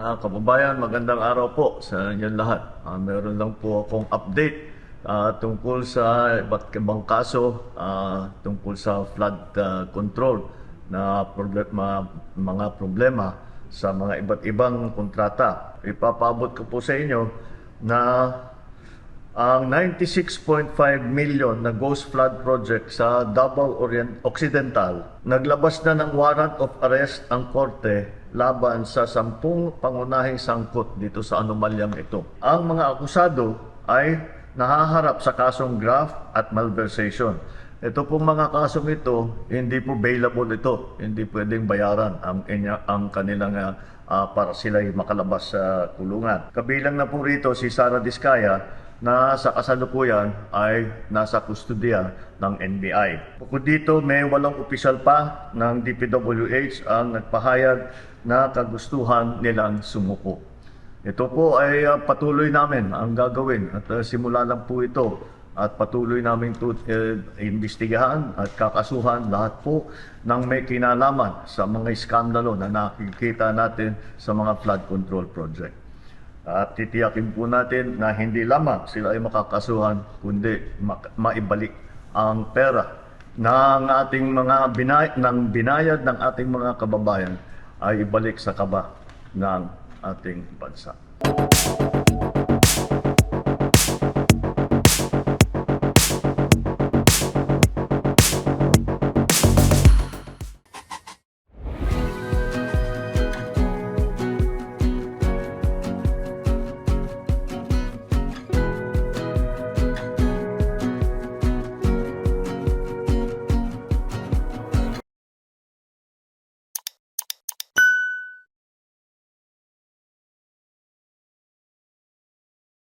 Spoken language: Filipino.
Mga kababayan, magandang araw po sa inyong lahat. Meron lang po akong update tungkol sa iba't ibang kaso tungkol sa flood control na mga problema sa mga iba't ibang kontrata. Ipapaabot ko po sa inyo na ang 96.5 million na Ghost Flood Project sa Davao Occidental, naglabas na ng warrant of arrest ang korte laban sa 10 pangunahing sangkot dito sa anomalyang ito. Ang mga akusado ay nahaharap sa kasong graft at malversation. Ito pong mga kasong ito, hindi po bailable ito. Hindi pwedeng bayaran ang kanilang para sila makalabas sa kulungan. Kabilang na po rito si Sara Diskaya na sa kasalukuyan ay nasa kustodiya ng NBI. Bukod dito, may 8 opisyal pa ng DPWH ang nagpahayag na kagustuhan nilang sumuko. Ito po ay patuloy namin ang gagawin at simula lang po ito at patuloy namin imbestigahan at kakasuhan lahat po ng may kinalaman sa mga iskandalo na nakikita natin sa mga flood control project. At titiyakin po natin na hindi lamang sila ay makakasuhan, kundi maibalik ang pera ng ating mga binayad ng ating mga kababayan ay ibalik sa kaba ng ating bansa.